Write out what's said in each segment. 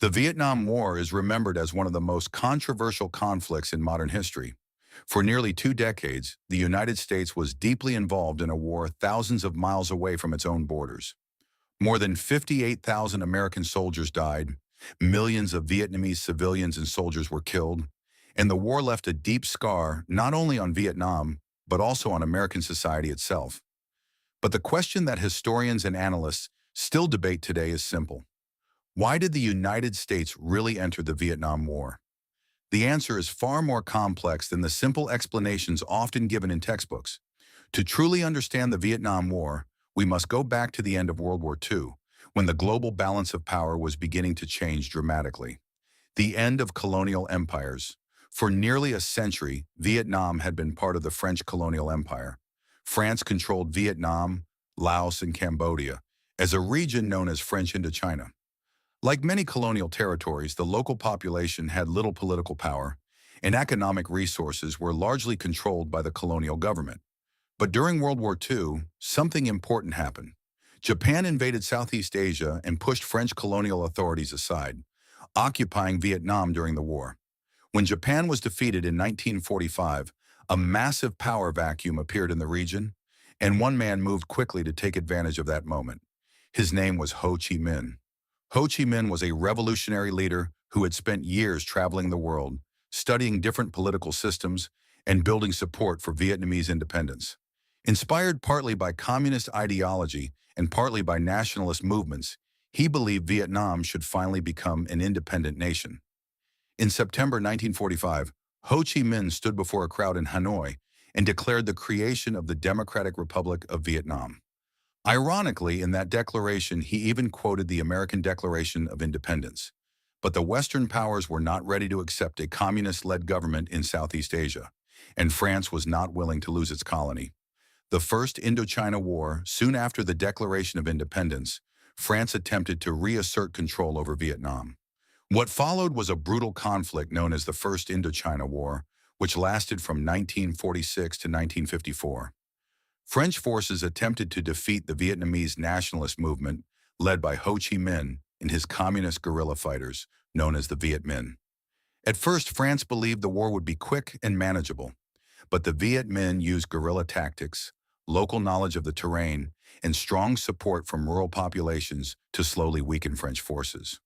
The Vietnam War is remembered as one of the most controversial conflicts in modern history. For nearly 2 decades, the United States was deeply involved in a war thousands of miles away from its own borders. More than 58,000 American soldiers died, millions of Vietnamese civilians and soldiers were killed, and the war left a deep scar not only on Vietnam, but also on American society itself. But the question that historians and analysts still debate today is simple. Why did the United States really enter the Vietnam War? The answer is far more complex than the simple explanations often given in textbooks. To truly understand the Vietnam War, we must go back to the end of World War II, when the global balance of power was beginning to change dramatically. The end of colonial empires. For nearly a century, Vietnam had been part of the French colonial empire. France controlled Vietnam, Laos, and Cambodia, as a region known as French Indochina. Like many colonial territories, the local population had little political power, and economic resources were largely controlled by the colonial government. But during World War II, something important happened. Japan invaded Southeast Asia and pushed French colonial authorities aside, occupying Vietnam during the war. When Japan was defeated in 1945, a massive power vacuum appeared in the region, and one man moved quickly to take advantage of that moment. His name was Ho Chi Minh. Ho Chi Minh was a revolutionary leader who had spent years traveling the world, studying different political systems, and building support for Vietnamese independence. Inspired partly by communist ideology and partly by nationalist movements, he believed Vietnam should finally become an independent nation. In September 1945, Ho Chi Minh stood before a crowd in Hanoi and declared the creation of the Democratic Republic of Vietnam. Ironically, in that declaration, he even quoted the American Declaration of Independence. But the Western powers were not ready to accept a communist-led government in Southeast Asia, and France was not willing to lose its colony. The First Indochina War, soon after the Declaration of Independence, France attempted to reassert control over Vietnam. What followed was a brutal conflict known as the First Indochina War, which lasted from 1946 to 1954. French forces attempted to defeat the Vietnamese nationalist movement led by Ho Chi Minh and his communist guerrilla fighters, known as the Viet Minh. At first, France believed the war would be quick and manageable, but the Viet Minh used guerrilla tactics, local knowledge of the terrain, and strong support from rural populations to slowly weaken French forces.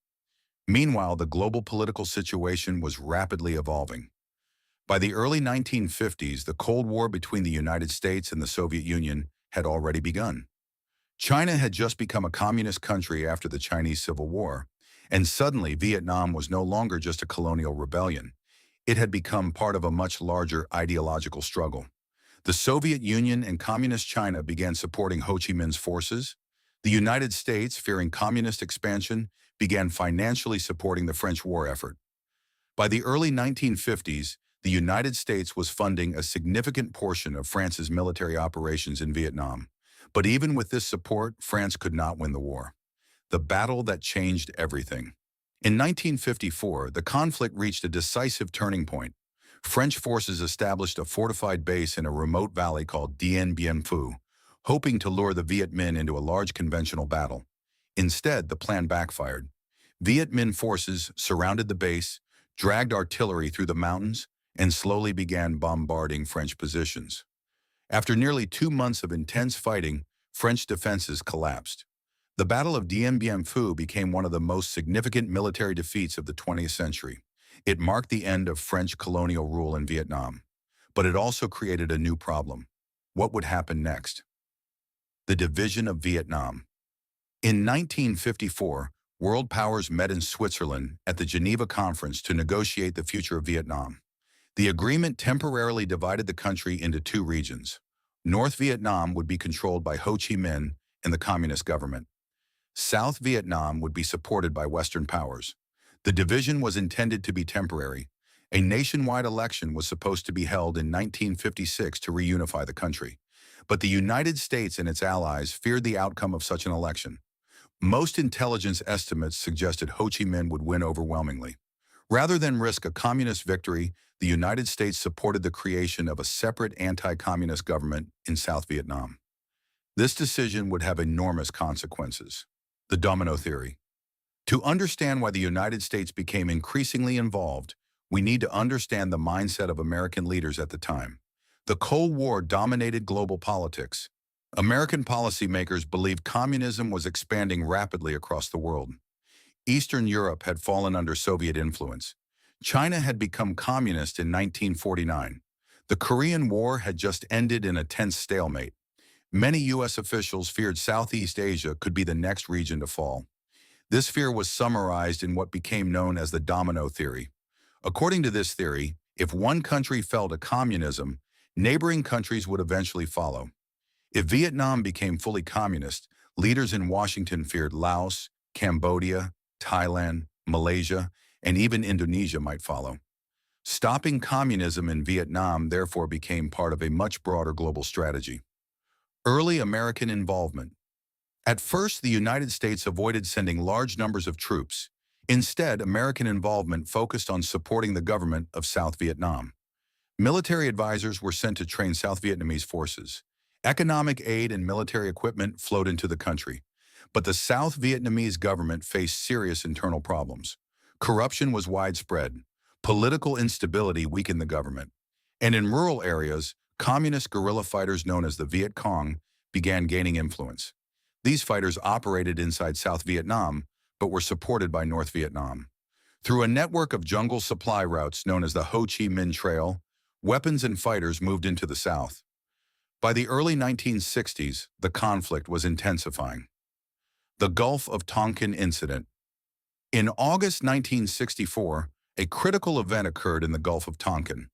Meanwhile, the global political situation was rapidly evolving. By the early 1950s, the Cold War between the United States and the Soviet Union had already begun. China had just become a communist country after the Chinese Civil War, and suddenly Vietnam was no longer just a colonial rebellion. It had become part of a much larger ideological struggle. The Soviet Union and Communist China began supporting Ho Chi Minh's forces. The United States, fearing communist expansion, began financially supporting the French war effort. By the early 1950s, the United States was funding a significant portion of France's military operations in Vietnam. But even with this support, France could not win the war. The battle that changed everything. In 1954, the conflict reached a decisive turning point. French forces established a fortified base in a remote valley called Dien Bien Phu, hoping to lure the Viet Minh into a large conventional battle. Instead, the plan backfired. Viet Minh forces surrounded the base, dragged artillery through the mountains, and slowly began bombarding French positions. After nearly 2 months of intense fighting, French defenses collapsed. The Battle of Dien Bien Phu became one of the most significant military defeats of the 20th century. It marked the end of French colonial rule in Vietnam. But it also created a new problem. What would happen next? The division of Vietnam. In 1954, world powers met in Switzerland at the Geneva Conference to negotiate the future of Vietnam. The agreement temporarily divided the country into 2 regions. North Vietnam would be controlled by Ho Chi Minh and the communist government. South Vietnam would be supported by Western powers. The division was intended to be temporary. A nationwide election was supposed to be held in 1956 to reunify the country. But the United States and its allies feared the outcome of such an election. Most intelligence estimates suggested Ho Chi Minh would win overwhelmingly. Rather than risk a communist victory, the United States supported the creation of a separate anti-communist government in South Vietnam. This decision would have enormous consequences. The domino theory. To understand why the United States became increasingly involved, we need to understand the mindset of American leaders at the time. The Cold War dominated global politics. American policymakers believed communism was expanding rapidly across the world. Eastern Europe had fallen under Soviet influence. China had become communist in 1949. The Korean War had just ended in a tense stalemate. Many U.S. officials feared Southeast Asia could be the next region to fall. This fear was summarized in what became known as the domino theory. According to this theory, if one country fell to communism, neighboring countries would eventually follow. If Vietnam became fully communist, leaders in Washington feared Laos, Cambodia, Thailand, Malaysia, and even Indonesia might follow. Stopping communism in Vietnam therefore became part of a much broader global strategy. Early American involvement. At first, the United States avoided sending large numbers of troops. Instead, American involvement focused on supporting the government of South Vietnam. Military advisors were sent to train South Vietnamese forces. Economic aid and military equipment flowed into the country. But the South Vietnamese government faced serious internal problems. Corruption was widespread. Political instability weakened the government. And in rural areas, communist guerrilla fighters known as the Viet Cong began gaining influence. These fighters operated inside South Vietnam, but were supported by North Vietnam. Through a network of jungle supply routes known as the Ho Chi Minh Trail, weapons and fighters moved into the South. By the early 1960s, the conflict was intensifying. The Gulf of Tonkin Incident. In August 1964, a critical event occurred in the Gulf of Tonkin.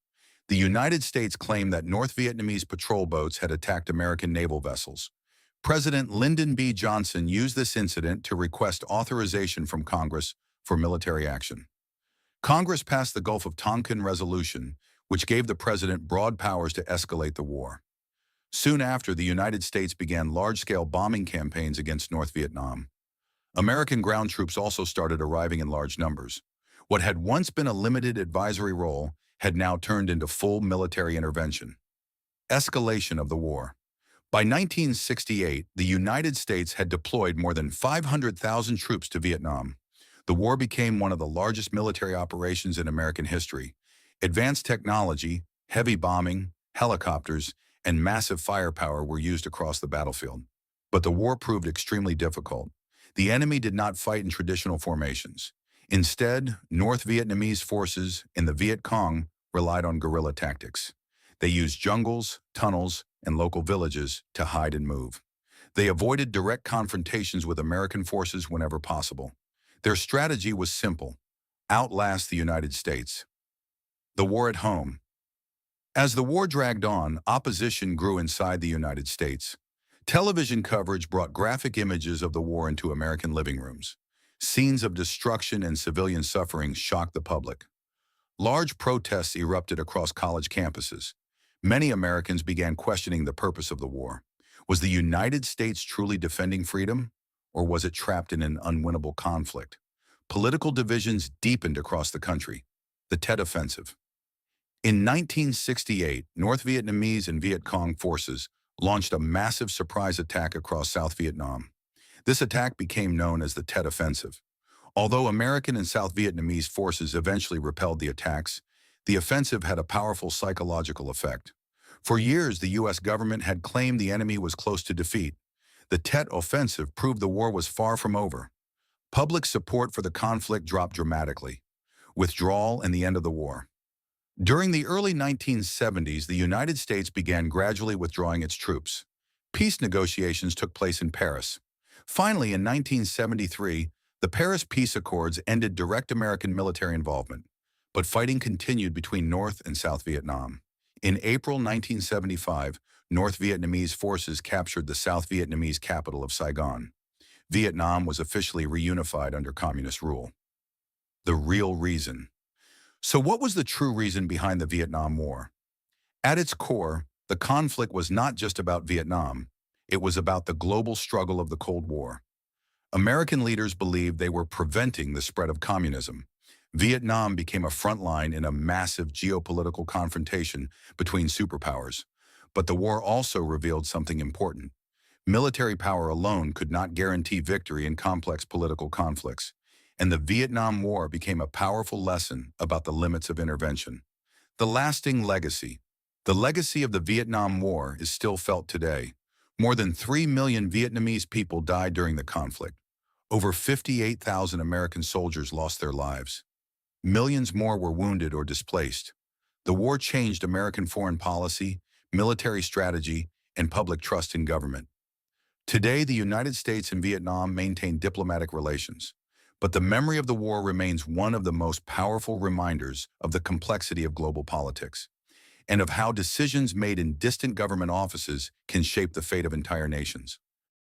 The United States claimed that North Vietnamese patrol boats had attacked American naval vessels. President Lyndon B. Johnson used this incident to request authorization from Congress for military action. Congress passed the Gulf of Tonkin Resolution, which gave the president broad powers to escalate the war. Soon after, the United States began large-scale bombing campaigns against North Vietnam. American ground troops also started arriving in large numbers. What had once been a limited advisory role had now turned into full military intervention. Escalation of the war. By 1968, the United States had deployed more than 500,000 troops to Vietnam. The war became one of the largest military operations in American history. Advanced technology, heavy bombing, helicopters, and massive firepower were used across the battlefield. But the war proved extremely difficult. The enemy did not fight in traditional formations. Instead, North Vietnamese forces and the Viet Cong relied on guerrilla tactics. They used jungles, tunnels, and local villages to hide and move. They avoided direct confrontations with American forces whenever possible. Their strategy was simple: outlast the United States. The war at home. As the war dragged on, opposition grew inside the United States. Television coverage brought graphic images of the war into American living rooms. Scenes of destruction and civilian suffering shocked the public. Large protests erupted across college campuses. Many Americans began questioning the purpose of the war. Was the United States truly defending freedom, or was it trapped in an unwinnable conflict? Political divisions deepened across the country. The Tet Offensive. In 1968, North Vietnamese and Viet Cong forces launched a massive surprise attack across South Vietnam. This attack became known as the Tet Offensive. Although American and South Vietnamese forces eventually repelled the attacks, the offensive had a powerful psychological effect. For years, the U.S. government had claimed the enemy was close to defeat. The Tet Offensive proved the war was far from over. Public support for the conflict dropped dramatically. Withdrawal and the end of the war. During the early 1970s, the United States began gradually withdrawing its troops. Peace negotiations took place in Paris. Finally, in 1973, the Paris Peace Accords ended direct American military involvement, but fighting continued between North and South Vietnam. In April 1975, North Vietnamese forces captured the South Vietnamese capital of Saigon. Vietnam was officially reunified under communist rule. The real reason. So what was the true reason behind the Vietnam War? At its core, the conflict was not just about Vietnam. It was about the global struggle of the Cold War. American leaders believed they were preventing the spread of communism. Vietnam became a front line in a massive geopolitical confrontation between superpowers. But the war also revealed something important. Military power alone could not guarantee victory in complex political conflicts. and the Vietnam War became a powerful lesson about the limits of intervention. The lasting legacy. The legacy of the Vietnam War is still felt today. More than 3 million Vietnamese people died during the conflict. Over 58,000 American soldiers lost their lives. Millions more were wounded or displaced. The war changed American foreign policy, military strategy, and public trust in government. Today, the United States and Vietnam maintain diplomatic relations, but the memory of the war remains one of the most powerful reminders of the complexity of global politics and of how decisions made in distant government offices can shape the fate of entire nations.